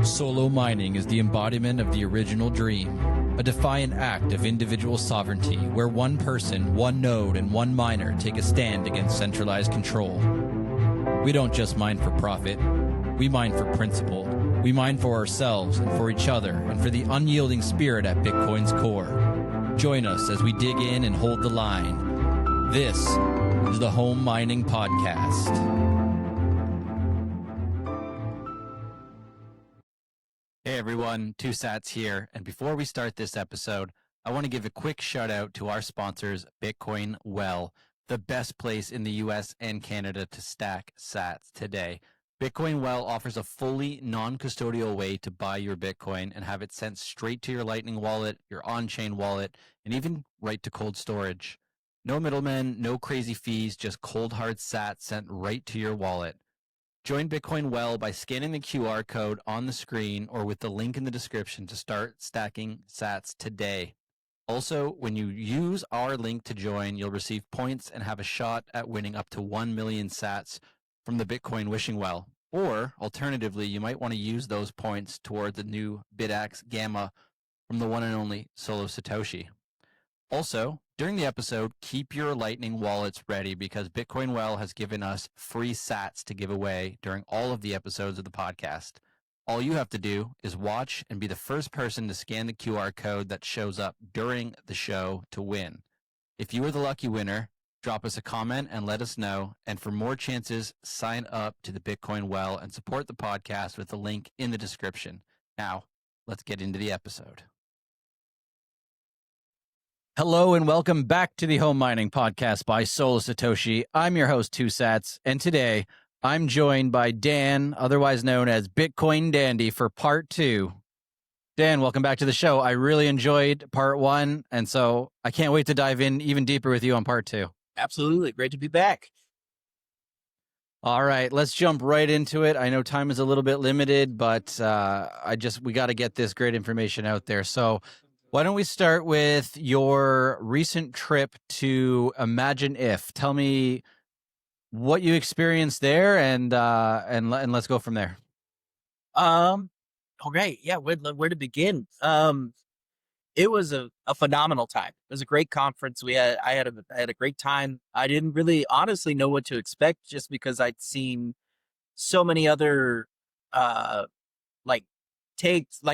Solo mining is the embodiment of the original dream, a defiant act of individual sovereignty where one person, one node, and one miner take a stand against centralized control. We don't just mine for profit, we mine for principle. We mine for ourselves and for each other and for the unyielding spirit at Bitcoin's core. Join us as we dig in and hold the line. This is the Home Mining Podcast. Hey everyone, 2 Sats here, and before we start this episode, I want to give a quick shout out to our sponsors, Bitcoin Well, the best place in the US and Canada to stack sats today. Bitcoin Well offers a fully non-custodial way to buy your Bitcoin and have it sent straight to your Lightning wallet, your on-chain wallet, and even right to cold storage. No middlemen, no crazy fees, just cold hard sats sent right to your wallet. Join Bitcoin Well by scanning the QR code on the screen or with the link in the description to start stacking sats today. Also, when you use our link to join, you'll receive points and have a shot at winning up to 1 million sats from the Bitcoin Wishing Well. Or, alternatively, you might want to use those points toward the new BitAxe Gamma from the one and only Solo Satoshi. Also, during the episode, keep your Lightning wallets ready because Bitcoin Well has given us free sats to give away during all of the episodes of the podcast. All you have to do is watch and be the first person to scan the QR code that shows up during the show to win. If you are the lucky winner, drop us a comment and let us know. And for more chances, sign up to the Bitcoin Well and support the podcast with the link in the description. Now, let's get into the episode. Hello and welcome back to the Home Mining Podcast by Solo Satoshi. I'm your host, 2 Sats, and today I'm joined by Dan, otherwise known as Bitcoin Dandy, for part 2. Dan, welcome back to the show. I really enjoyed part 1, and so I can't wait to dive in even deeper with you on part 2. Absolutely. Great to be back. All right, let's jump right into it. I know time is a little bit limited, but we got to get this great information out there. So why don't we start with your recent trip to Imagine If? Tell me what you experienced there, and let's go from there. Okay. Yeah. Where to begin? It was a phenomenal time. It was a great conference. I had a great time. I didn't really honestly know what to expect just because I'd seen so many other,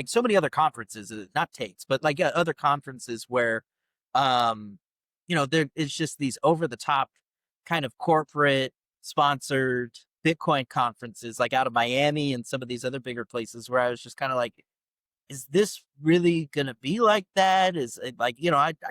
so many other conferences, not takes, but other conferences where, there it's just these over the top kind of corporate sponsored Bitcoin conferences, like out of Miami and some of these other bigger places where I was just kind of like, is this really going to be like that? Is it I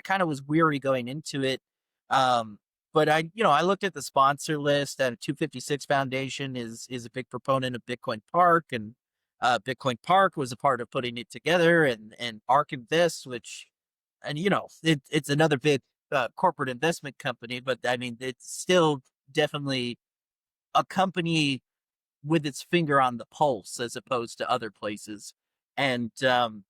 kind of was weary going into it. But I looked at the sponsor list, and 256 Foundation is a big proponent of Bitcoin Park, and Bitcoin Park was a part of putting it together, and ARK Invest, it's another big corporate investment company, but I mean, it's still definitely a company with its finger on the pulse as opposed to other places. And so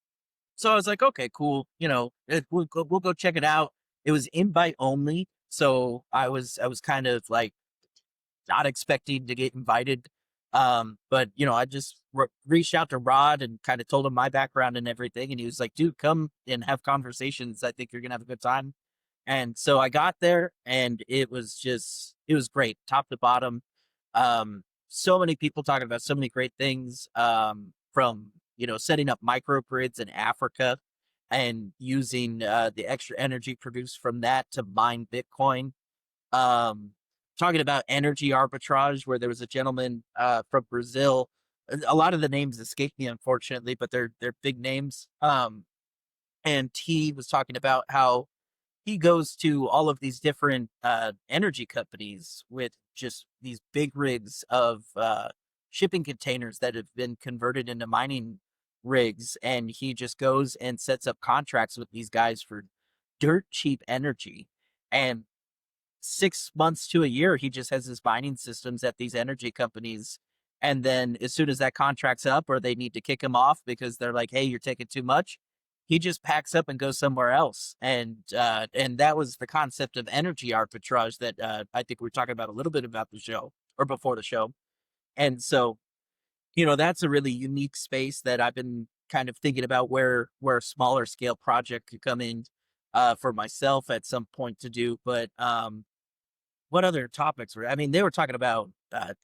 I was like, okay, cool. We'll go check it out. It was invite only. So I was kind of like not expecting to get invited. But I just reached out to Rod and kind of told him my background and everything. And he was like, dude, come and have conversations. I think you're going to have a good time. And so I got there, and it was great, top to bottom. So many people talking about so many great things, from, setting up microgrids in Africa and using the extra energy produced from that to mine Bitcoin. Talking about energy arbitrage, where there was a gentleman from Brazil. A lot of the names escape me, unfortunately, but they're big names. And he was talking about how he goes to all of these different energy companies with just these big rigs of shipping containers that have been converted into mining rigs, and he just goes and sets up contracts with these guys for dirt cheap energy. And 6 months to a year, he just has his mining systems at these energy companies. And then as soon as that contract's up, or they need to kick him off because they're like, hey, you're taking too much, he just packs up and goes somewhere else. And that was the concept of energy arbitrage that I think we were talking about a little bit about the show, or before the show. And so That's a really unique space that I've been kind of thinking about where a smaller scale project could come in for myself at some point to do. But what other topics were? I mean, they were talking about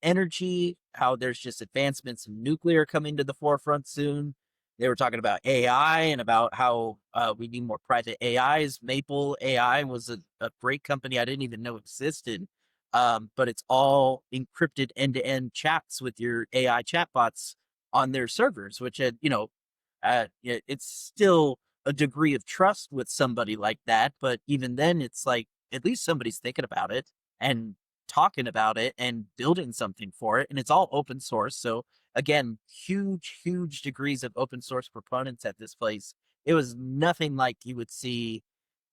energy, how there's just advancements in nuclear coming to the forefront soon. They were talking about AI and about how we need more private AIs. Maple AI was a great company I didn't even know existed, but it's all encrypted end-to-end chats with your AI chatbots on their servers, which it's still a degree of trust with somebody like that. But even then, it's like at least somebody's thinking about it and talking about it and building something for it. And it's all open source. So again, huge degrees of open source proponents at this place. It was nothing like you would see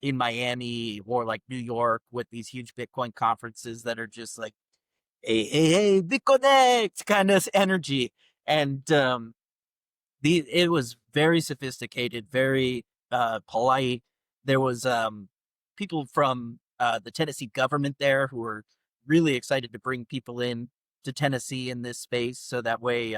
in Miami or like New York with these huge Bitcoin conferences that are just like, hey, Bitconnect kind of energy. And it was very sophisticated, very polite. There was people from the Tennessee government there who were really excited to bring people in to Tennessee in this space, so that way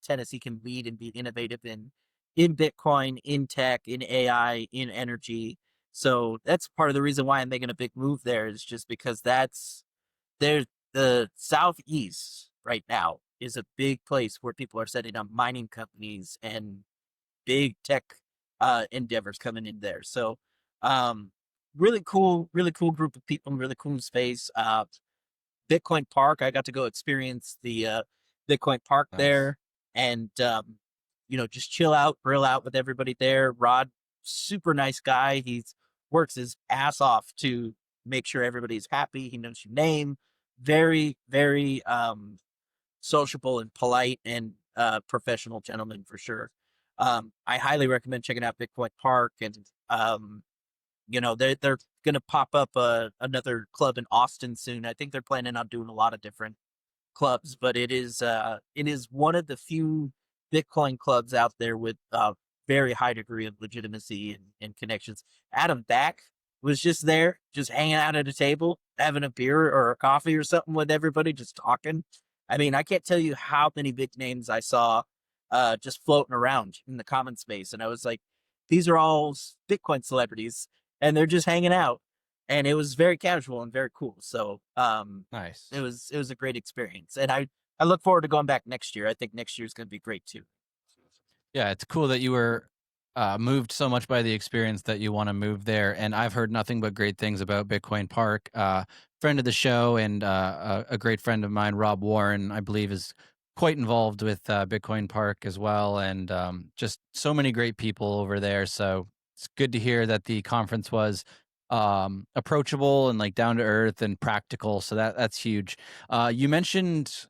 Tennessee can lead and be innovative in Bitcoin, in tech, in AI, in energy. So that's part of the reason why I'm making a big move there, is just because there's the Southeast right now is a big place where people are setting up mining companies and big tech endeavors coming in there. So um really cool group of people, really cool space. Bitcoin Park, I got to go experience the Bitcoin Park Nice. there, and just chill out, grill out with everybody there. Rod, super nice guy. He's works his ass off to make sure everybody's happy. He knows your name. Very sociable and polite and professional gentleman for sure. I highly recommend checking out Bitcoin Park, and they're going to pop up another club in Austin soon. I think they're planning on doing a lot of different clubs, but it is one of the few Bitcoin clubs out there with very high degree of legitimacy and connections. Adam Back was just there, just hanging out at a table, having a beer or a coffee or something with everybody, just talking. I mean, I can't tell you how many big names I saw just floating around in the common space, and I was like, these are all Bitcoin celebrities, and they're just hanging out, and it was very casual and very cool. So it Nice. was a great experience, and I look forward to going back next year. I think next year is going to be great too. Yeah, it's cool that you were moved so much by the experience that you want to move there. And I've heard nothing but great things about Bitcoin Park. Friend of the show and a great friend of mine, Rob Warren, I believe, is quite involved with Bitcoin Park as well. And just so many great people over there. So it's good to hear that the conference was approachable and like down to earth and practical. So that's huge. You mentioned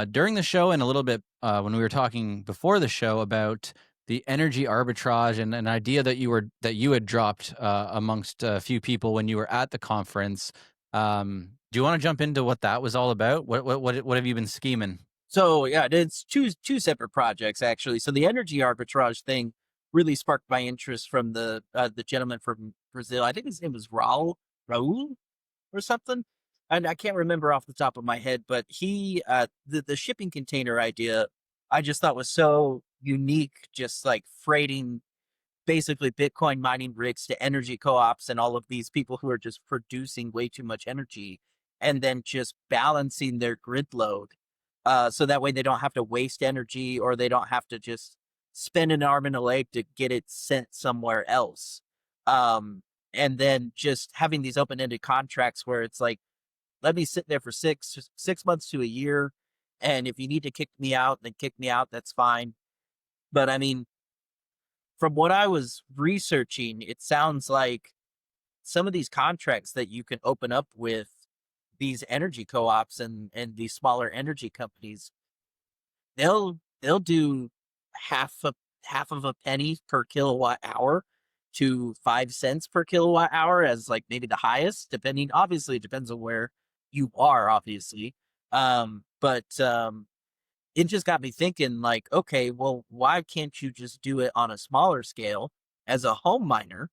during the show and a little bit when we were talking before the show about the energy arbitrage and an idea that you had dropped amongst a few people when you were at the conference. Do you want to jump into what that was all about? What have you been scheming? So yeah, it's two separate projects actually. So the energy arbitrage thing really sparked my interest from the gentleman from Brazil. I think his name was Raul or something. And I can't remember off the top of my head, but he the shipping container idea I just thought was so unique, just like freighting basically Bitcoin mining rigs to energy co-ops and all of these people who are just producing way too much energy, and then just balancing their grid load. So that way they don't have to waste energy, or they don't have to just spend an arm and a leg to get it sent somewhere else. And then just having these open-ended contracts where it's like, let me sit there for 6 months to a year. And if you need to kick me out, then kick me out. That's fine. But I mean, from what I was researching, it sounds like some of these contracts that you can open up with these energy co-ops and these smaller energy companies, they'll do half a half of a penny per kilowatt hour to 5 cents per kilowatt hour as like maybe the highest, depending. Obviously, it depends on where you are, obviously. But it just got me thinking, like, okay, well, why can't you just do it on a smaller scale as a home miner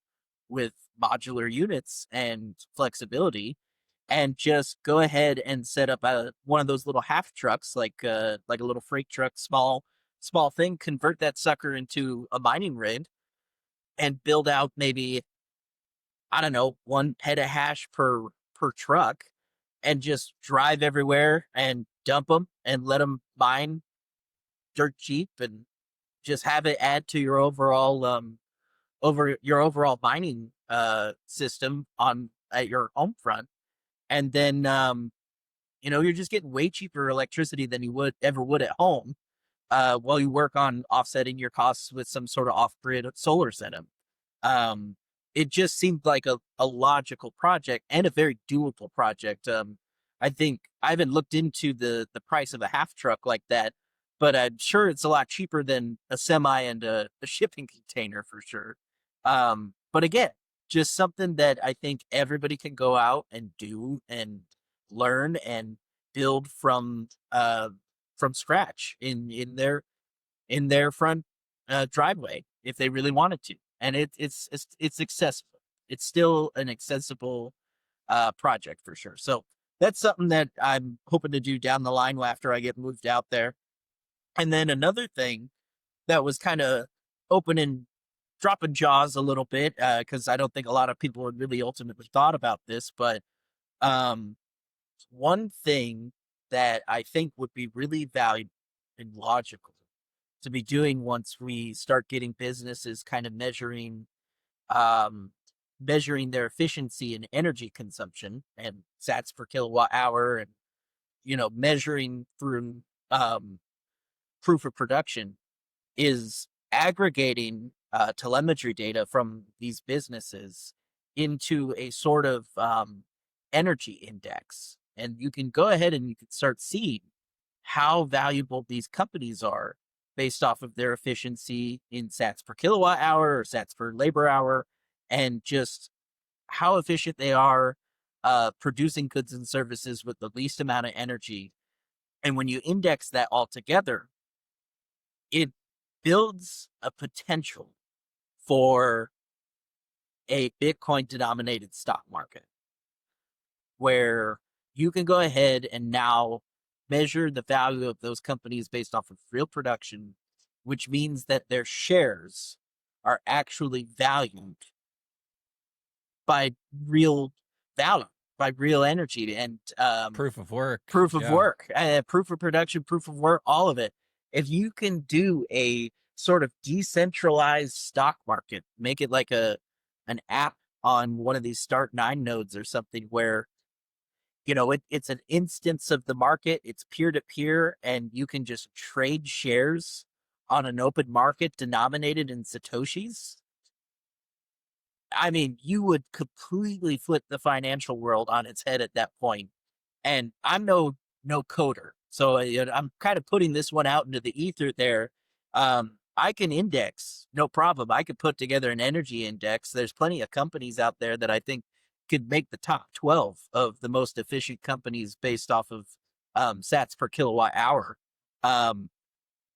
with modular units and flexibility? and just go ahead and set up one of those little half trucks, like a little freight truck, small thing, convert that sucker into a mining rig and build out maybe, I don't know, 1 petahash per truck, and just drive everywhere and dump them and let them mine dirt cheap, and just have it add to your overall mining system on at your home front. And then you're just getting way cheaper electricity than you would at home, while you work on offsetting your costs with some sort of off-grid solar setup. Um, it just seemed like a logical project and a very doable project. I think I haven't looked into the price of a half truck like that, but I'm sure it's a lot cheaper than a semi and a shipping container for sure. But again, just something that I think everybody can go out and do and learn and build from scratch in their front driveway if they really wanted to, and it's accessible. It's still an accessible project for sure. So that's something that I'm hoping to do down the line after I get moved out there. And then another thing that was kind of opening, dropping jaws a little bit, because I don't think a lot of people had really ultimately thought about this, but um, one thing that I think would be really valued and logical to be doing once we start getting businesses kind of um, measuring their efficiency and energy consumption and sats per kilowatt hour, and measuring through um, proof of production, is aggregating telemetry data from these businesses into a sort of energy index. And you can go ahead and you can start seeing how valuable these companies are based off of their efficiency in sats per kilowatt hour or sats per labor hour, and just how efficient they are producing goods and services with the least amount of energy. And when you index that all together, it builds a potential for a Bitcoin denominated stock market where you can go ahead and now measure the value of those companies based off of real production, which means that their shares are actually valued by real value, by real energy, and Proof of work. proof of Yeah. work, proof of production, proof of work, all of it. If you can do a sort of decentralized stock market, make it like an app on one of these Start 9 nodes or something, where it's an instance of the market, it's peer to peer, and you can just trade shares on an open market denominated in Satoshis. I mean, you would completely flip the financial world on its head at that point. And I'm no coder, so I'm kind of putting this one out into the ether there. I can index, no problem. I could put together an energy index. There's plenty of companies out there that I think could make the top 12 of the most efficient companies based off of sats per kilowatt hour. Um,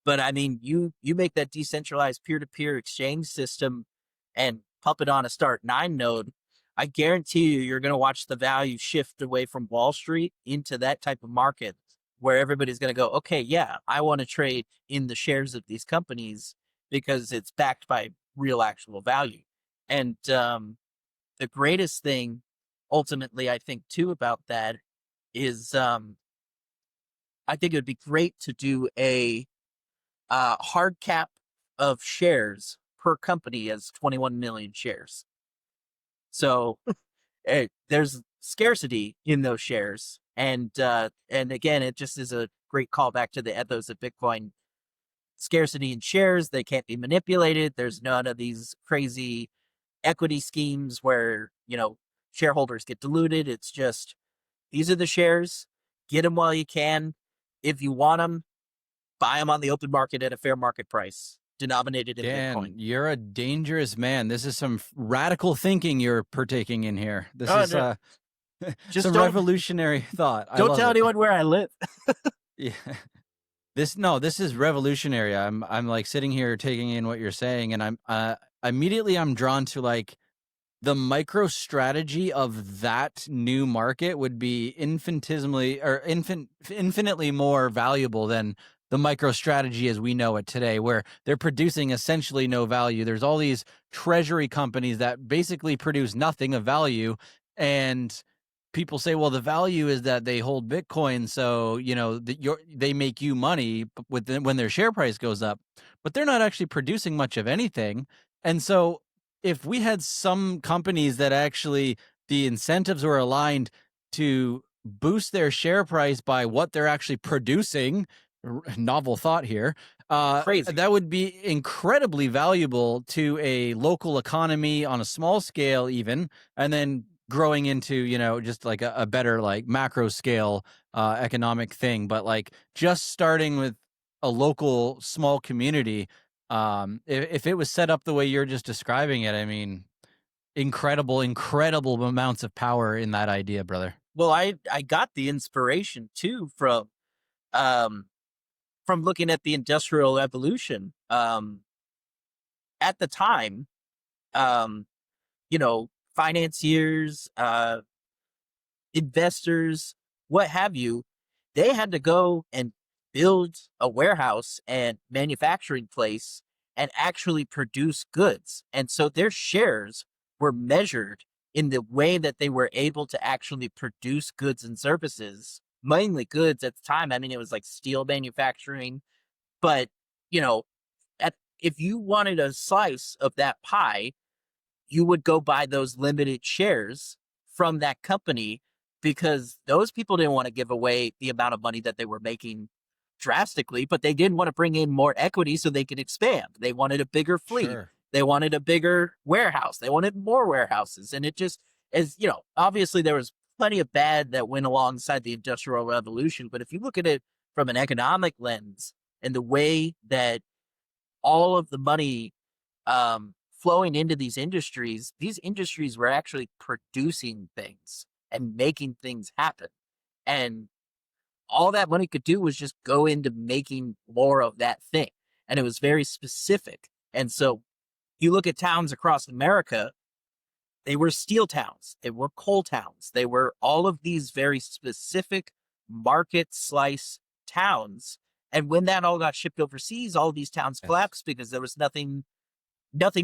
but I mean, you make that decentralized peer-to-peer exchange system and pump it on a Start 9 node. I guarantee you're going to watch the value shift away from Wall Street into that type of market where everybody's going to go, okay, yeah, I want to trade in the shares of these companies because it's backed by real actual value. And the greatest thing ultimately, I think, too, about that is I think it would be great to do a hard cap of shares per company as 21 million shares. So there's scarcity in those shares, and again, it just is a great callback to the ethos of Bitcoin. Scarcity in shares, they can't be manipulated. There's none of these crazy equity schemes where shareholders get diluted. It's just, these are the shares. Get them while you can. If you want them, buy them on the open market at a fair market price, denominated in Dan, Bitcoin. you're a dangerous man. This is some radical thinking you're partaking in here. This Oh, is no, just some revolutionary thought. I don't love tell it. anyone where I live. Yeah. This is revolutionary. I'm like sitting here taking in what you're saying, and I'm immediately I'm drawn to like the micro strategy of that new market would be infinitely more valuable than the micro strategy as we know it today, where they're producing essentially no value. There's all these treasury companies that basically produce nothing of value. And people say, well, the value is that they hold Bitcoin. So, they make you money when their share price goes up, but they're not actually producing much of anything. And so if we had some companies that actually the incentives were aligned to boost their share price by what they're actually producing, novel thought here, Crazy. that would be incredibly valuable to a local economy on a small scale, even, and then growing into, just like a better, like macro scale economic thing. But like just starting with a local small community, if it was set up the way you're just describing it, I mean, incredible amounts of power in that idea, brother. Well, I got the inspiration too um from looking at the Industrial Revolution. At the time, um, financiers, investors, what have you, they had to go and build a warehouse and manufacturing place and actually produce goods. And so their shares were measured in the way that they were able to actually produce goods and services, mainly goods at the time. I mean, it was like steel manufacturing, but you know, if you wanted a slice of that pie, you would go buy those limited shares from that company because those people didn't want to give away the amount of money that they were making drastically, but they didn't want to bring in more equity so they could expand. They wanted a bigger fleet. Sure. They wanted a bigger warehouse. They wanted more warehouses. And it just, as obviously there was plenty of bad that went alongside the Industrial Revolution. But if you look at it from an economic lens and the way that all of the money flowing into these industries were actually producing things and making things happen. And all that money could do was just go into making more of that thing. And it was very specific. And so you look at towns across America, they were steel towns, they were coal towns, they were all of these very specific market slice towns. And when that all got shipped overseas, all these towns Yes. collapsed because there was nothing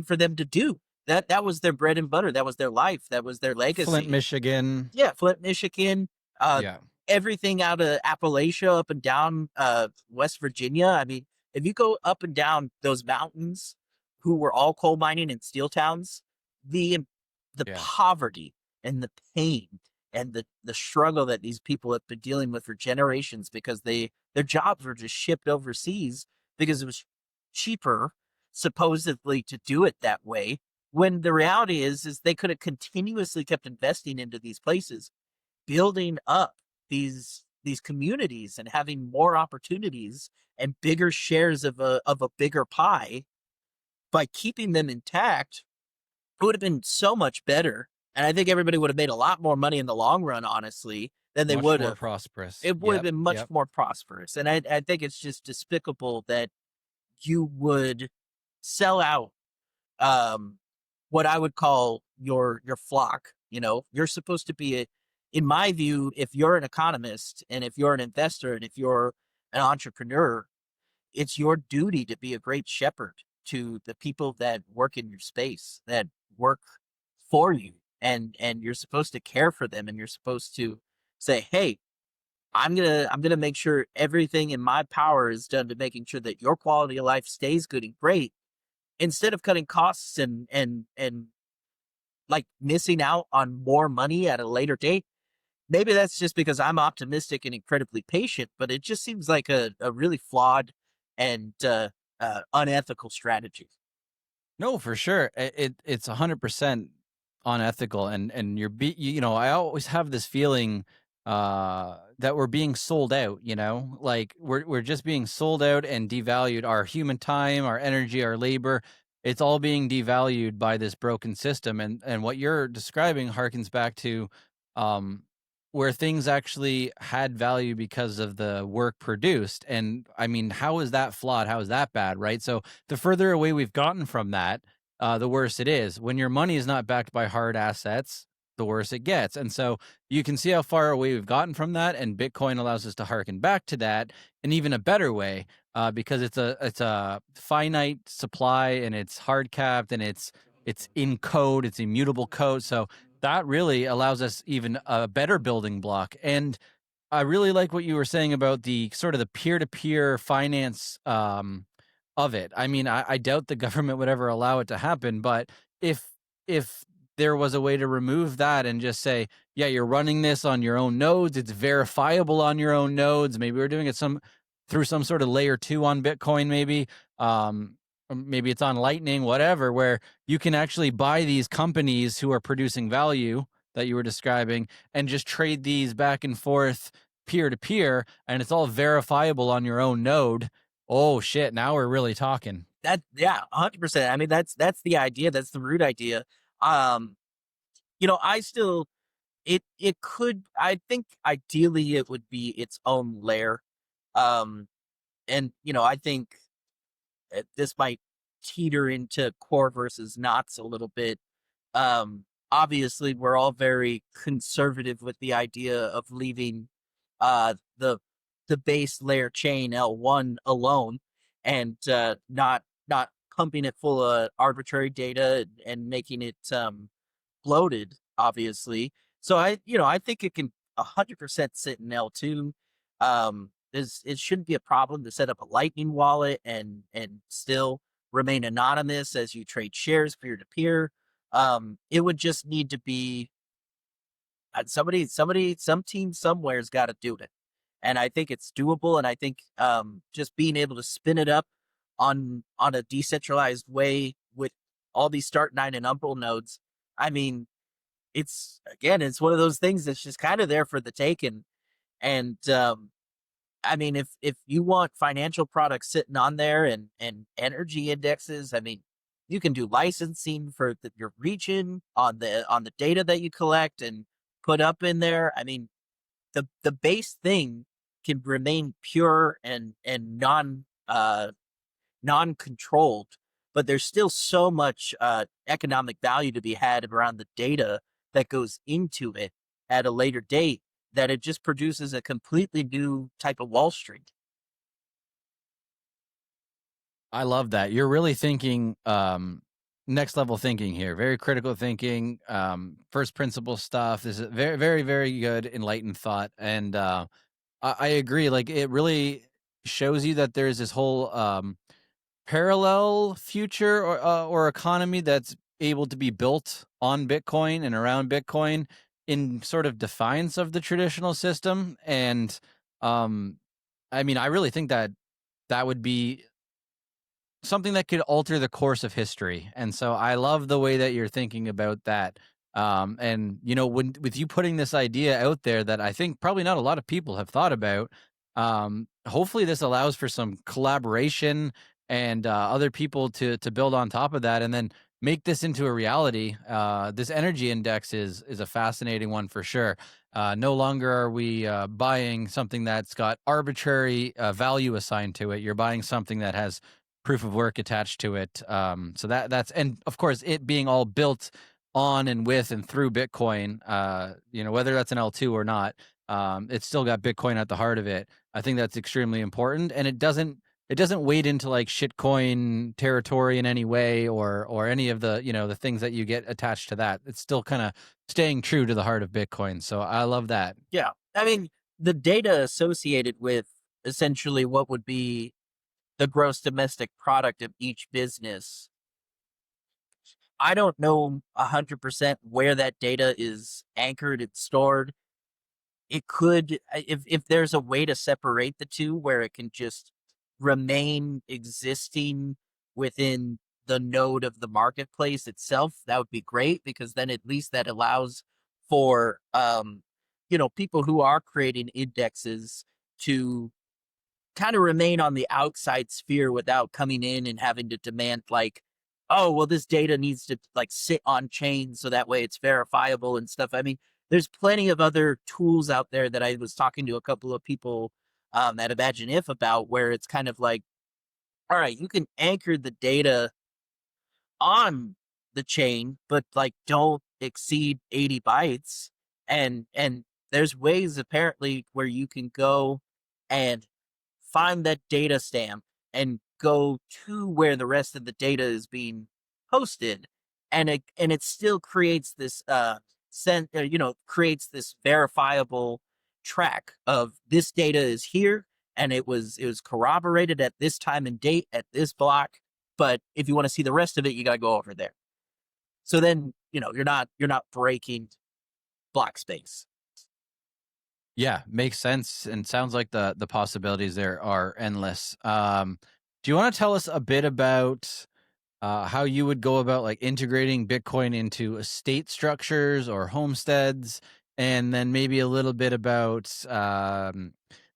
for them to do. That was their bread and butter. That was their life. That was their Flint, legacy. Michigan. Yeah, Flint, Michigan, uh, Yeah. everything out of Appalachia up and down West Virginia. I mean, if you go up and down those mountains, who were all coal mining and steel towns, the the Yeah. poverty and the pain and the struggle that these people have been dealing with for generations because their jobs were just shipped overseas because it was cheaper supposedly to do it that way, when the reality is they could have continuously kept investing into these places, building up these communities and having more opportunities and bigger shares of a bigger pie. By keeping them intact, it would have been so much better. And I think everybody would have made a lot more money in the long run, honestly, than they Much would more have. prosperous. It would have Yep. been much Yep. more prosperous. And I think it's just despicable that you would sell out um what I would call your flock. You're supposed to be in my view, if you're an economist and if you're an investor and if you're an entrepreneur, it's your duty to be a great shepherd to the people that work in your space, that work for you. And you're supposed to care for them, and you're supposed to say, hey, I'm gonna make sure everything in my power is done to making sure that your quality of life stays good and great, instead of cutting costs and like missing out on more money at a later date. Maybe that's just because I'm optimistic and incredibly patient, but it just seems like a really flawed and unethical strategy. No, for sure. It's 100% unethical, and I always have this feeling that we're being sold out, like we're just being sold out and devalued. Our human time, our energy, our labor, it's all being devalued by this broken system. And what you're describing harkens back to um where things actually had value because of the work produced. And I mean, how is that flawed? How is that bad, right? So the further away we've gotten from that, the worse it is. When your money is not backed by hard assets, the worse it gets. And so you can see how far away we've gotten from that. And Bitcoin allows us to harken back to that in even a better way, because it's a finite supply, and it's hard capped, and it's in code, it's immutable code. So that really allows us even a better building block. And I really like what you were saying about the sort of the peer-to-peer finance of it. I mean, I doubt the government would ever allow it to happen, but if there was a way to remove that and just say, yeah, you're running this on your own nodes, it's verifiable on your own nodes. Maybe we're doing it through some sort of layer 2 on Bitcoin, maybe. Or maybe it's on Lightning, whatever, where you can actually buy these companies who are producing value that you were describing and just trade these back and forth peer to peer, and it's all verifiable on your own node. Oh shit, now we're really talking. That, yeah, 100%. I mean, that's the idea. That's the root idea. Um, I still, it could, I think ideally it would be its own layer. Um, and I think this might teeter into core versus knots a little bit. Obviously, we're all very conservative with the idea of leaving the base layer chain L1 alone, and not pumping it full of arbitrary data and making it bloated, obviously. So I think it can 100% sit in L2. It shouldn't be a problem to set up a Lightning wallet and still remain anonymous as you trade shares peer to peer. It would just need to be some team somewhere's got to do it, and I think it's doable. And I think just being able to spin it up on a decentralized way with all these start 9 and umble nodes. I mean, it's one of those things that's just kind of there for the taking. And I mean, if you want financial products sitting on there and energy indexes, I mean, you can do licensing for your region on the data that you collect and put up in there. I mean, the base thing can remain pure and non-controlled, but there's still so much economic value to be had around the data that goes into it at a later date, that it just produces a completely new type of Wall Street. I love that. You're really thinking next level thinking here. Very critical thinking, first principle stuff. This is very, very, very good enlightened thought. And I agree. Like, it really shows you that there's this whole parallel future or economy that's able to be built on Bitcoin and around Bitcoin in sort of defiance of the traditional system. And I mean, I really think that that would be something that could alter the course of history. And so I love the way that you're thinking about that. And when with you putting this idea out there that I think probably not a lot of people have thought about, hopefully this allows for some collaboration and other people to build on top of that, and then make this into a reality. This energy index is a fascinating one for sure. No longer are we buying something that's got arbitrary value assigned to it. You're buying something that has proof of work attached to it. So that's, and of course, it being all built on and with and through Bitcoin, whether that's an L2 or not, it's still got Bitcoin at the heart of it. I think that's extremely important, and it doesn't wade into like shitcoin territory in any way, or any of the the things that you get attached to that. It's still kind of staying true to the heart of Bitcoin. So I love that. Yeah. I mean, the data associated with essentially what would be the gross domestic product of each business, I don't know 100% where that data is anchored and stored. It could, if there's a way to separate the two where it can just remain existing within the node of the marketplace itself, that would be great, because then at least that allows for people who are creating indexes to kind of remain on the outside sphere without coming in and having to demand, like, oh, well, this data needs to like sit on chain so that way it's verifiable and stuff. I mean, there's plenty of other tools out there that I was talking to a couple of people at Imagine If about, where it's kind of like, all right, you can anchor the data on the chain, but like don't exceed 80 bytes. And there's ways apparently where you can go and find that data stamp and go to where the rest of the data is being posted, and it still creates this creates this verifiable track of this data is here, and it was corroborated at this time and date at this block. But if you want to see the rest of it, you got to go over there. So then, you're not breaking block space. Yeah, makes sense, and sounds like the possibilities there are endless. Do you want to tell us a bit about how you would go about like integrating Bitcoin into estate structures or homesteads, and then maybe a little bit about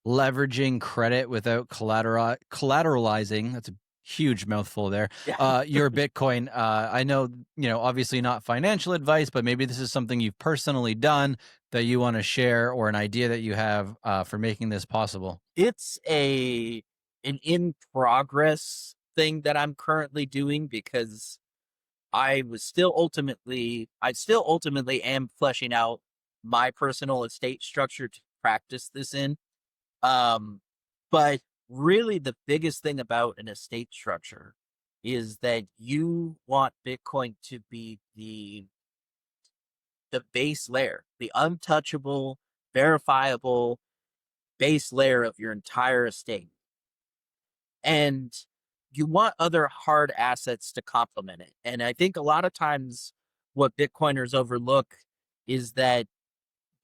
leveraging credit without collateralizing? That's a huge mouthful there. Yeah. Your Bitcoin. I know, obviously not financial advice, but maybe this is something you've personally done that you want to share, or an idea that you have for making this possible. It's an in progress thing that I'm currently doing, because I still ultimately am fleshing out my personal estate structure to practice this in. Um, but really the biggest thing about an estate structure is that you want Bitcoin to be the base layer, the untouchable, verifiable base layer of your entire estate. And you want other hard assets to complement it. And I think a lot of times what Bitcoiners overlook is that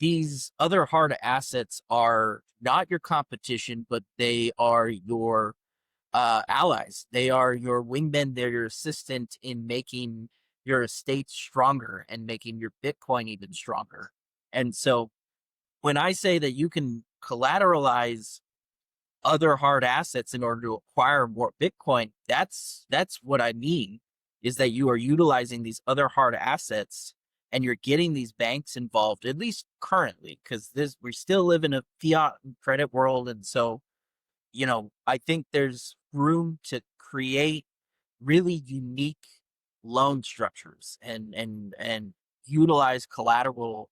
these other hard assets are not your competition, but they are your allies. They are your wingmen. They're your assistant in making your estate stronger and making your Bitcoin even stronger. And so when I say that you can collateralize other hard assets in order to acquire more Bitcoin, that's what I mean, is that you are utilizing these other hard assets and you're getting these banks involved, at least currently, because this we still live in a fiat credit world. And so, I think there's room to create really unique loan structures and utilize collateral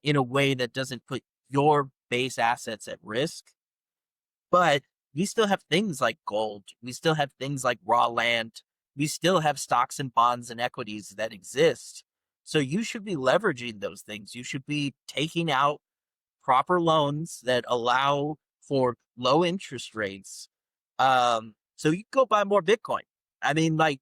in a way that doesn't put your base assets at risk. But we still have things like gold. We still have things like raw land. We still have stocks and bonds and equities that exist. So you should be leveraging those things. You should be taking out proper loans that allow for low interest rates. So you can go buy more Bitcoin. I mean, like,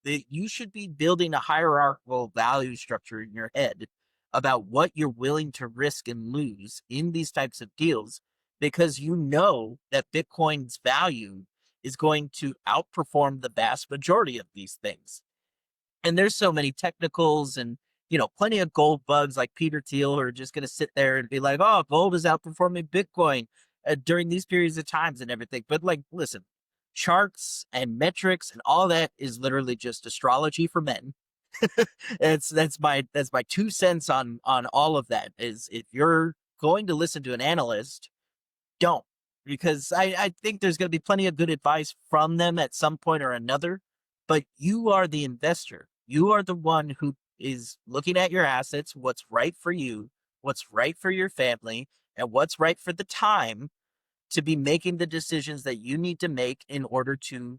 you should be building a hierarchical value structure in your head about what you're willing to risk and lose in these types of deals, because you know that Bitcoin's value is going to outperform the vast majority of these things. And there's so many technicals and, plenty of gold bugs like Peter Thiel are just going to sit there and be like, oh, gold is outperforming Bitcoin during these periods of times and everything. But like, listen, charts and metrics and all that is literally just astrology for men. That's my 2 cents on all of that. Is if you're going to listen to an analyst, don't, because I think there's going to be plenty of good advice from them at some point or another. But you are the investor. You are the one who is looking at your assets, what's right for you, what's right for your family, and what's right for the time to be making the decisions that you need to make in order to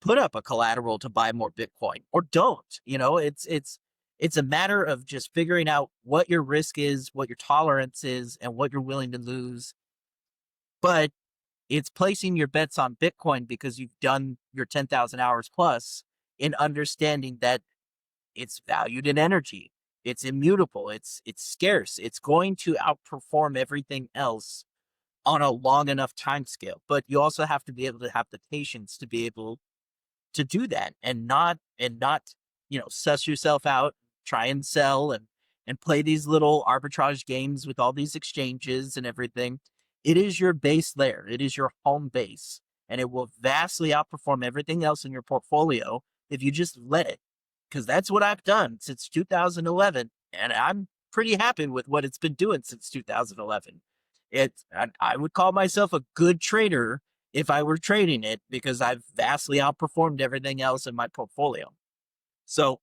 put up a collateral to buy more Bitcoin, or don't. It's a matter of just figuring out what your risk is, what your tolerance is, and what you're willing to lose. But it's placing your bets on Bitcoin because you've done your 10,000 hours plus in understanding that it's valued in energy. It's immutable. It's scarce. It's going to outperform everything else on a long enough time scale. But you also have to be able to have the patience to be able to do that, and not suss yourself out, try and sell and play these little arbitrage games with all these exchanges and everything. It is your base layer. It is your home base, and it will vastly outperform everything else in your portfolio if you just let it. Because that's what I've done since 2011, and I'm pretty happy with what it's been doing since 2011. I would call myself a good trader, if I were trading it because I've vastly outperformed everything else in my portfolio. So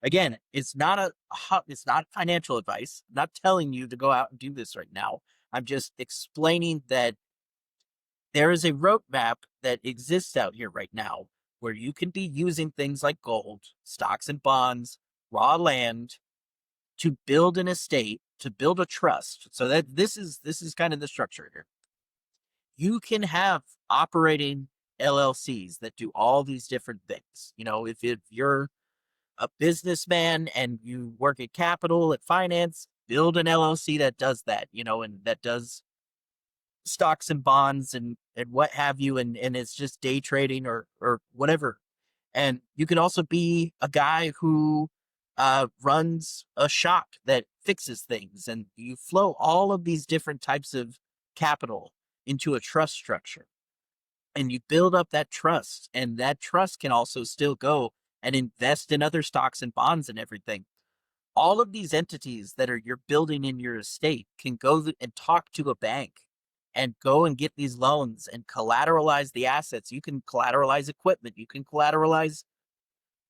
again, it's not financial advice. I'm not telling you to go out and do this right now. I'm just explaining that there is a roadmap that exists out here right now where you can be using things like gold, stocks and bonds, raw land to build an estate, to build a trust. So that this is kind of the structure here. You can have operating LLCs that do all these different things. If you're a businessman and you work at capital, at finance, build an LLC that does that, and that does stocks and bonds and what have you, and it's just day trading or whatever. And you can also be a guy who runs a shop that fixes things, and you flow all of these different types of capital into a trust structure, and you build up that trust, and that trust can also still go and invest in other stocks and bonds and everything. All of these entities that you're building in your estate can go and talk to a bank and go and get these loans and collateralize the assets. You can collateralize equipment. You can collateralize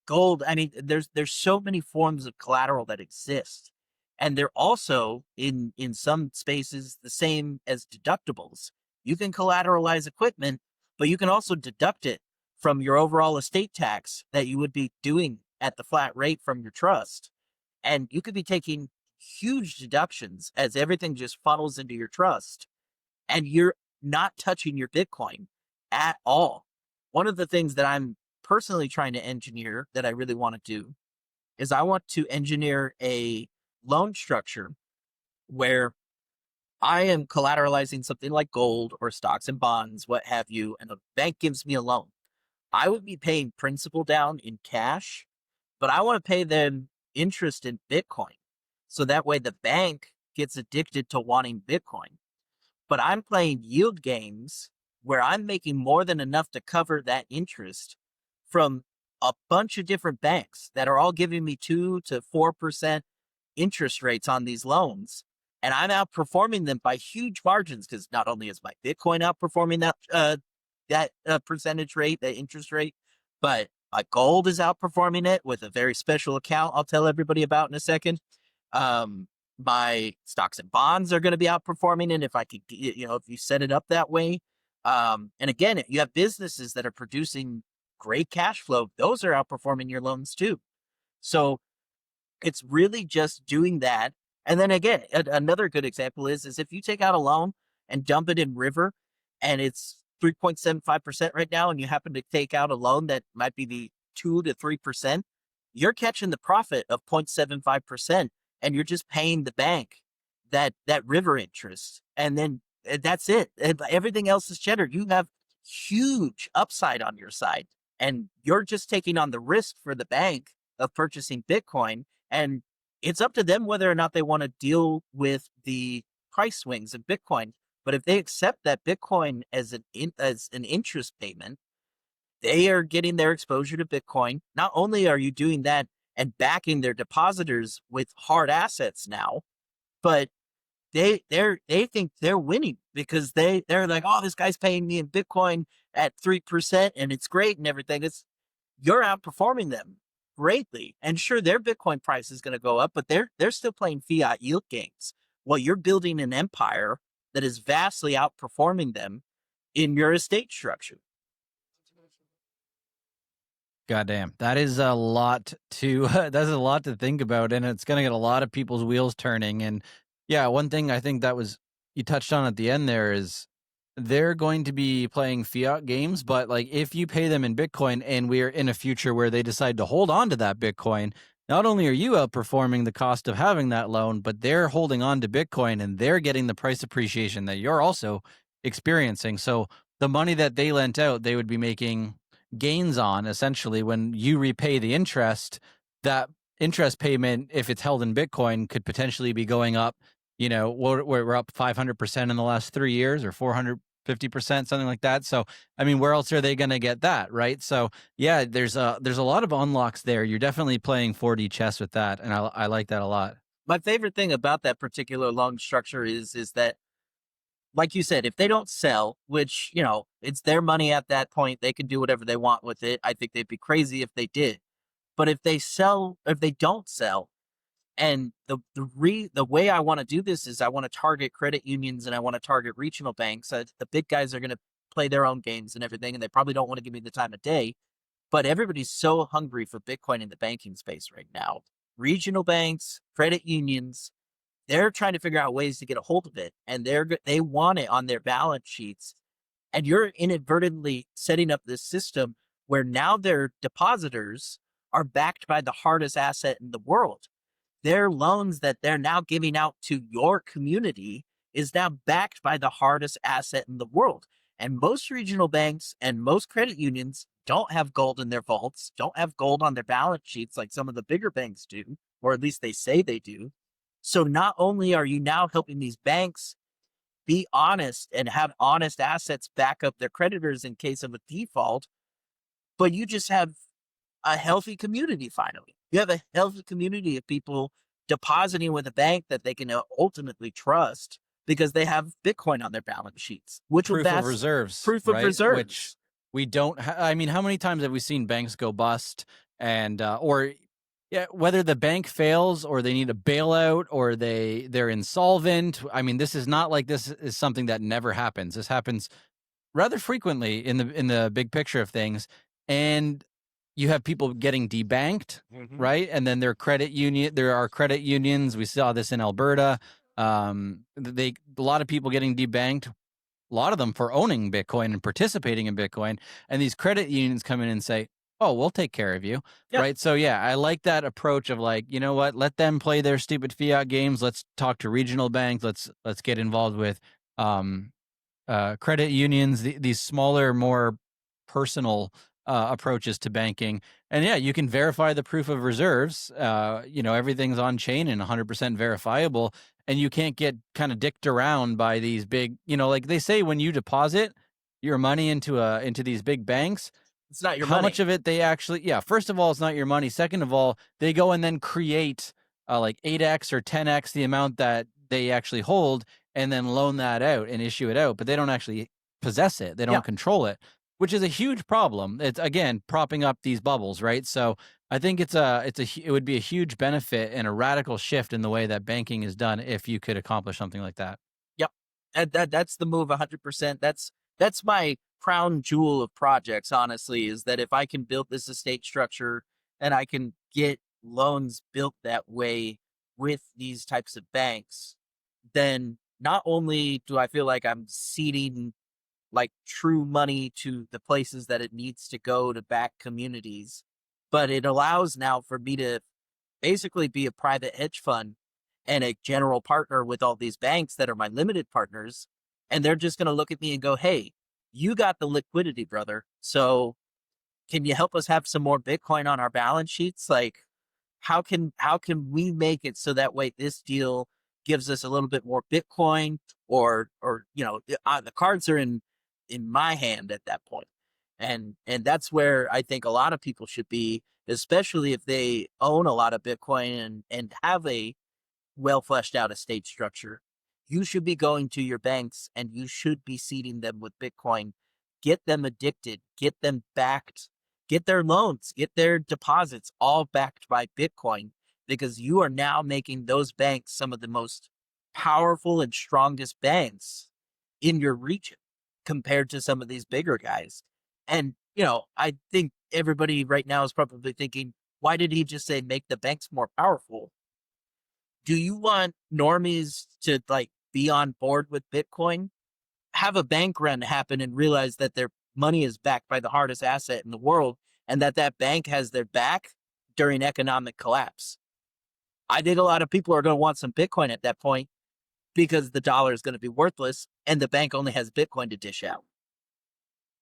gold. I mean, there's so many forms of collateral that exist. And they're also in some spaces the same as deductibles. You can collateralize equipment, but you can also deduct it from your overall estate tax that you would be doing at the flat rate from your trust. And you could be taking huge deductions as everything just funnels into your trust, and you're not touching your Bitcoin at all. One of the things that I'm personally trying to engineer that I really want to do is I want to engineer a loan structure where I am collateralizing something like gold or stocks and bonds, what have you, and a bank gives me a loan. I would be paying principal down in cash, but I want to pay them interest in Bitcoin. So that way the bank gets addicted to wanting Bitcoin. But I'm playing yield games where I'm making more than enough to cover that interest from a bunch of different banks that are all giving me 2 to 4% interest rates on these loans. And I'm outperforming them by huge margins because not only is my Bitcoin outperforming that percentage rate, that interest rate, but my gold is outperforming it with a very special account I'll tell everybody about in a second. My stocks and bonds are going to be outperforming it if I could, if you set it up that way. And again, if you have businesses that are producing great cash flow, those are outperforming your loans too. So it's really just doing that. And then again, another good example is if you take out a loan and dump it in River and it's 3.75% right now, and you happen to take out a loan that might be the 2 to 3%, you're catching the profit of 0.75%, and you're just paying the bank that River interest. And then that's it. Everything else is cheddar. You have huge upside on your side, and you're just taking on the risk for the bank of purchasing Bitcoin. And it's up to them whether or not they want to deal with the price swings of Bitcoin. But if they accept that Bitcoin as an interest payment, they are getting their exposure to Bitcoin. Not only are you doing that and backing their depositors with hard assets now, but they think they're winning because they're like, oh, this guy's paying me in Bitcoin at 3% and it's great and everything. You're outperforming them greatly. And sure, their Bitcoin price is going to go up, but they're still playing fiat yield games while you're building an empire that is vastly outperforming them in your estate structure. Goddamn, that is a lot to that's a lot to think about, and it's gonna get a lot of people's wheels turning. And yeah, one thing I think that was you touched on at the end there is they're going to be playing fiat games, but like if you pay them in Bitcoin and we're in a future where they decide to hold on to that Bitcoin, not only are you outperforming the cost of having that loan, but they're holding on to Bitcoin and they're getting the price appreciation that you're also experiencing. So the money that they lent out, they would be making gains on essentially when you repay the interest. That interest payment, if it's held in Bitcoin, could potentially be going up. We're up 500% in the last 3 years or 450%, something like that. So, I mean, where else are they going to get that, right? So, yeah, there's a lot of unlocks there. You're definitely playing 4D chess with that, and I like that a lot. My favorite thing about that particular loan structure is that like you said, if they don't sell, which, it's their money at that point, they can do whatever they want with it. I think they'd be crazy if they did. But if they don't sell, and the way I want to do this is I want to target credit unions and I want to target regional banks. The big guys are going to play their own games and everything, and they probably don't want to give me the time of day. But everybody's so hungry for Bitcoin in the banking space right now. Regional banks, credit unions, they're trying to figure out ways to get a hold of it, and they want it on their balance sheets. And you're inadvertently setting up this system where now their depositors are backed by the hardest asset in the world. Their loans that they're now giving out to your community is now backed by the hardest asset in the world. And most regional banks and most credit unions don't have gold in their vaults, don't have gold on their balance sheets like some of the bigger banks do, or at least they say they do. So not only are you now helping these banks be honest and have honest assets back up their creditors in case of a default, but you just have a healthy community finally. You have a healthy community of people depositing with a bank that they can ultimately trust because they have Bitcoin on their balance sheets, which Proof of reserves, proof of right? reserves. Which we don't. I mean, how many times have we seen banks go bust, and or yeah, whether the bank fails or they need a bailout or they're insolvent. I mean, this is not like this is something that never happens. This happens rather frequently in the big picture of things, and you have people getting debanked, right? And then there are credit unions. We saw this in Alberta. A lot of people getting debanked, a lot of them for owning Bitcoin and participating in Bitcoin. And these credit unions come in and say, oh, we'll take care of you. Yep. Right. So yeah, I like that approach of like, you know what, let them play their stupid fiat games. Let's talk to regional banks. Let's get involved with credit unions, these smaller, more personal approaches to banking. And yeah, you can verify the proof of reserves. Everything's on chain and 100% verifiable. And you can't get kind of dicked around by these big, like they say, when you deposit your money into these big banks, it's not your money. How much of it they actually, first of all, it's not your money. Second of all, they go and then create like 8x or 10x the amount that they actually hold and then loan that out and issue it out. But they don't actually possess it. They don't control it, which is a huge problem. It's, again, propping up these bubbles, right? So I think it would be a huge benefit and a radical shift in the way that banking is done if you could accomplish something like that. Yep. And that's the move 100%. That's my crown jewel of projects, honestly, is that if I can build this estate structure and I can get loans built that way with these types of banks, then not only do I feel like I'm seeding like true money to the places that it needs to go to back communities, but it allows now for me to basically be a private hedge fund and a general partner with all these banks that are my limited partners. And they're just going to look at me and go, hey, you got the liquidity, brother. So can you help us have some more Bitcoin on our balance sheets? Like, how can we make it so that way this deal gives us a little bit more Bitcoin, or the cards are in my hand at that point. And that's where I think a lot of people should be, especially if they own a lot of Bitcoin and have a well fleshed out estate structure. You should be going to your banks and you should be seeding them with Bitcoin. Get them addicted, get them backed, get their loans, get their deposits all backed by Bitcoin, because you are now making those banks some of the most powerful and strongest banks in your region compared to some of these bigger guys. And, I think everybody right now is probably thinking, why did he just say make the banks more powerful? Do you want normies to be on board with Bitcoin? Have a bank run happen and realize that their money is backed by the hardest asset in the world and that bank has their back during economic collapse. I think a lot of people are going to want some Bitcoin at that point because the dollar is going to be worthless and the bank only has Bitcoin to dish out.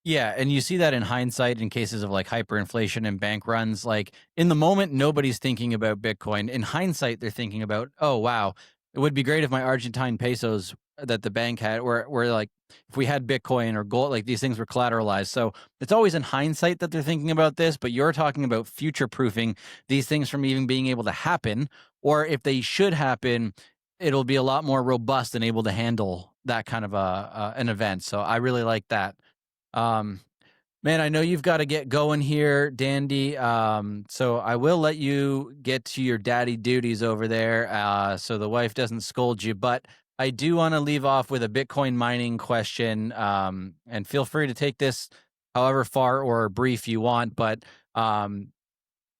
Yeah, and you see that in hindsight in cases of like hyperinflation and bank runs. Like in the moment, nobody's thinking about Bitcoin. In hindsight, they're thinking about, oh, wow, it would be great if my Argentine pesos that the bank had were like, if we had Bitcoin or gold, like these things were collateralized. So it's always in hindsight that they're thinking about this, but you're talking about future proofing these things from even being able to happen, or if they should happen, it'll be a lot more robust and able to handle that kind of an event. So I really like that. Um, Man, I know you've got to get going here, Dandy. So I will let you get to your daddy duties over there, so the wife doesn't scold you. But I do want to leave off with a Bitcoin mining question, and feel free to take this however far or brief you want. But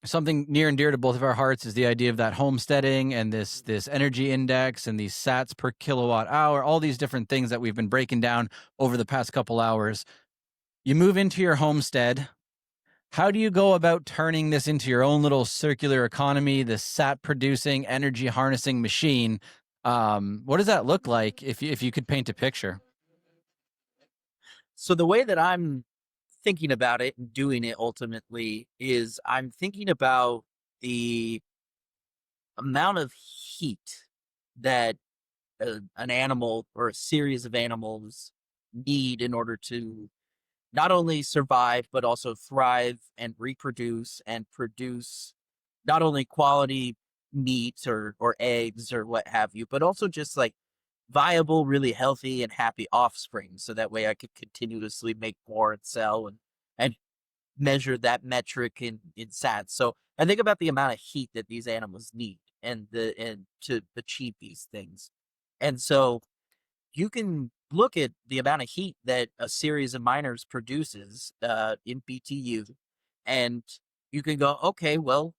something near and dear to both of our hearts is the idea of that homesteading and this energy index and these sats per kilowatt hour, all these different things that we've been breaking down over the past couple hours. You move into your homestead. How do you go about turning this into your own little circular economy, this sat producing, energy harnessing machine? What does that look like if you could paint a picture? So the way that I'm thinking about it and doing it ultimately is I'm thinking about the amount of heat that an animal or a series of animals need in order to not only survive but also thrive and reproduce and produce not only quality meat or eggs or what have you, but also just like viable, really healthy and happy offspring. So that way I could continuously make more and sell and measure that metric in sats. So I think about the amount of heat that these animals need and to achieve these things. And so you can look at the amount of heat that a series of miners produces in BTU, and you can go, okay, well,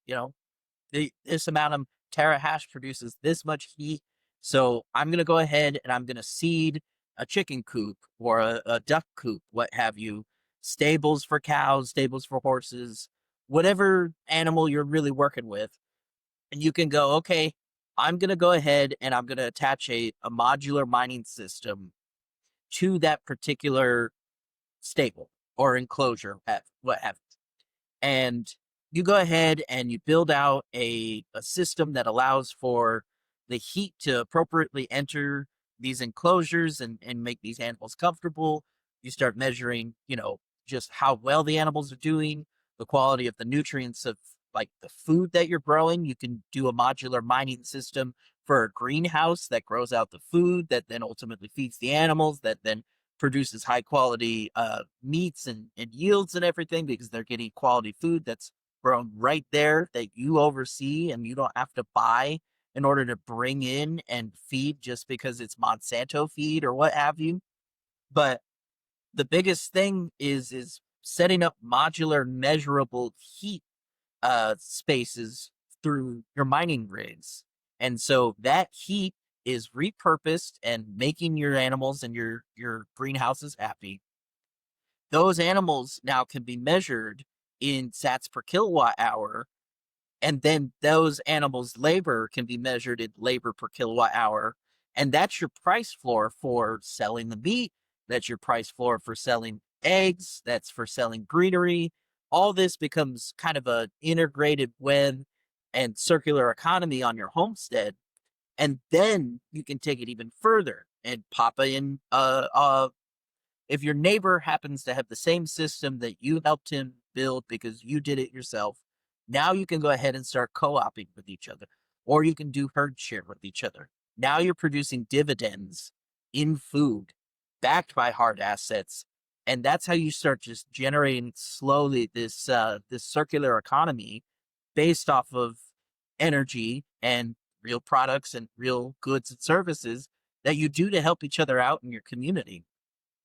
this amount of terahash produces this much heat. So I'm going to go ahead and I'm going to seed a chicken coop or a duck coop, what have you, stables for cows, stables for horses, whatever animal you're really working with. And you can go, okay, I'm going to go ahead and I'm going to attach a modular mining system to that particular stable or enclosure, what have you. And you go ahead and you build out a system that allows for the heat to appropriately enter these enclosures and make these animals comfortable. You start measuring, just how well the animals are doing, the quality of the nutrients of like the food that you're growing. You can do a modular mining system for a greenhouse that grows out the food that then ultimately feeds the animals, that then produces high quality meats and yields and everything because they're getting quality food that's grown right there that you oversee and you don't have to buy in order to bring in and feed just because it's Monsanto feed or what have you. But the biggest thing is setting up modular measurable heat spaces through your mining rigs. And so that heat is repurposed and making your animals and your greenhouses happy. Those animals now can be measured in sats per kilowatt hour, and then those animals' labor can be measured in labor per kilowatt hour. And that's your price floor for selling the meat. That's your price floor for selling eggs. That's for selling greenery. All this becomes kind of an integrated web and circular economy on your homestead. And then you can take it even further and pop in if your neighbor happens to have the same system that you helped him build because you did it yourself, now you can go ahead and start co-oping with each other, or you can do herd share with each other. Now you're producing dividends in food backed by hard assets. And that's how you start just generating slowly this circular economy based off of energy and real products and real goods and services that you do to help each other out in your community.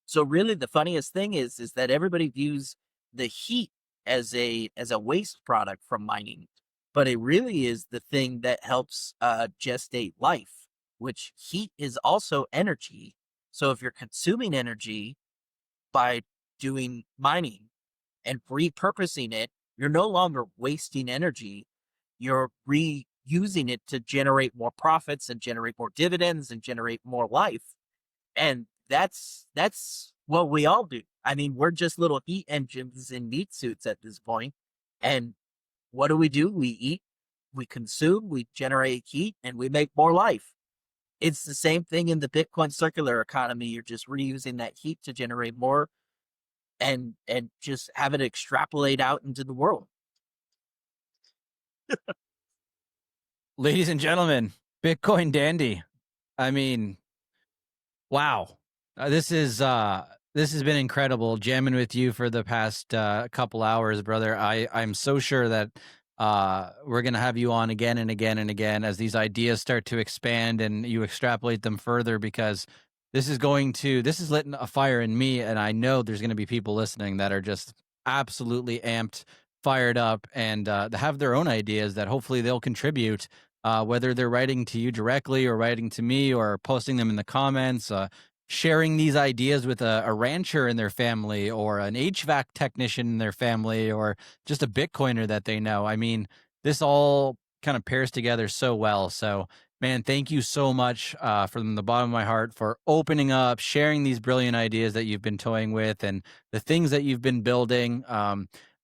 So really the funniest thing is that everybody views the heat as a waste product from mining, but it really is the thing that helps gestate life, which heat is also energy. So if you're consuming energy by doing mining and repurposing it, you're no longer wasting energy. You're reusing it to generate more profits and generate more dividends and generate more life. And that's what we all do. I mean, we're just little heat engines in meat suits at this point. And what do? We eat, we consume, we generate heat, and we make more life. It's the same thing in the Bitcoin circular economy. You're just reusing that heat to generate more and just have it extrapolate out into the world. Ladies and gentlemen, Bitcoin Dandy. I mean, Wow. This has been incredible jamming with you for the past couple hours, brother. I'm so sure that we're going to have you on again and again and again as these ideas start to expand and you extrapolate them further, because this is lit a fire in me, and I know there's going to be people listening that are just absolutely amped, fired up, and have their own ideas that hopefully they'll contribute, whether they're writing to you directly or writing to me or posting them in the comments, sharing these ideas with a rancher in their family or an HVAC technician in their family or just a Bitcoiner that they know. I mean, this all kind of pairs together so well. So, man, thank you so much from the bottom of my heart for opening up, sharing these brilliant ideas that you've been toying with and the things that you've been building.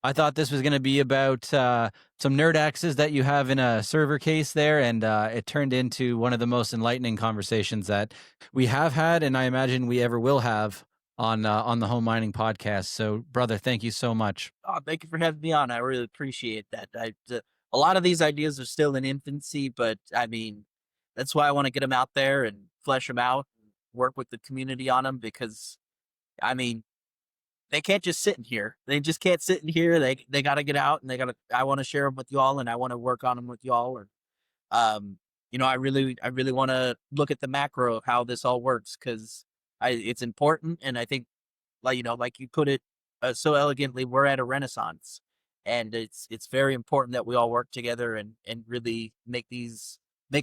I thought this was going to be about some nerd axes that you have in a server case there, and it turned into one of the most enlightening conversations that we have had, and I imagine we ever will have on the Home Mining Podcast. So, brother, thank you so much. Oh, thank you for having me on. I really appreciate that. A lot of these ideas are still in infancy, but I mean, that's why I want to get them out there and flesh them out, and work with the community on them, because I mean, they can't just sit in here. They just can't sit in here. They got to get out, and I want to share them with y'all, and I want to work on them with y'all. And I really want to look at the macro of how this all works, because it's important, and I think, like you put it so elegantly, we're at a renaissance, and it's very important that we all work together and really make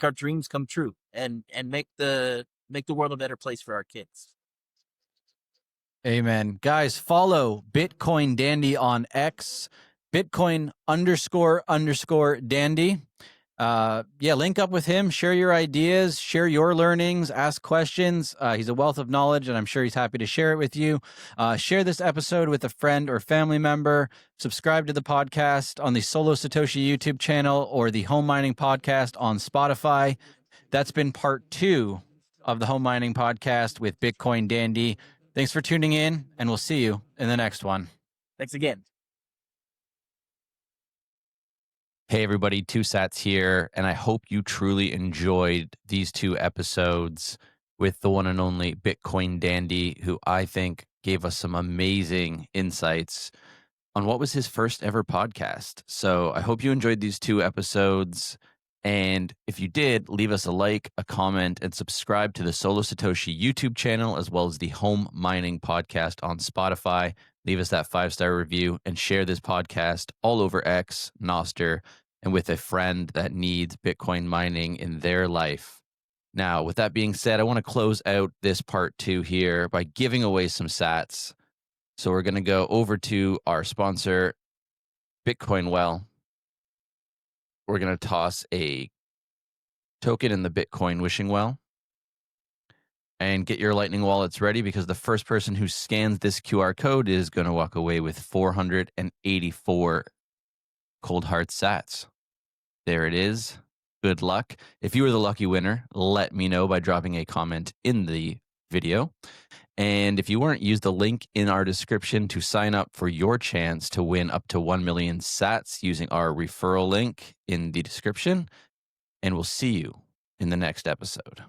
our dreams come true, and make the world a better place for our kids. Amen. Guys, follow Bitcoin Dandy on X, Bitcoin _ Dandy. Link up with him, share your ideas, share your learnings, ask questions. He's a wealth of knowledge, and I'm sure he's happy to share it with you. Share this episode with a friend or family member. Subscribe to the podcast on the Solo Satoshi YouTube channel or the Home Mining Podcast on Spotify. That's been part 2 of the Home Mining Podcast with Bitcoin Dandy. Thanks for tuning in, and we'll see you in the next one. Thanks again. Hey everybody, 2Sats here, and I hope you truly enjoyed these 2 episodes with the one and only Bitcoin Dandy, who I think gave us some amazing insights on what was his first ever podcast. So I hope you enjoyed these 2 episodes, and if you did, leave us a like, a comment, and subscribe to the Solo Satoshi YouTube channel, as well as the Home Mining Podcast on Spotify. Leave us that 5-star review and share this podcast all over X, Nostr, and with a friend that needs Bitcoin mining in their life. Now, with that being said, I want to close out this part 2 here by giving away some sats. So we're going to go over to our sponsor, Bitcoin Well. We're going to toss a token in the Bitcoin wishing well and get your Lightning wallets ready, because the first person who scans this QR code is going to walk away with 484 Cold Heart sats. There it is. Good luck. If you were the lucky winner, let me know by dropping a comment in the video. And if you weren't, use the link in our description to sign up for your chance to win up to 1 million sats using our referral link in the description. And we'll see you in the next episode.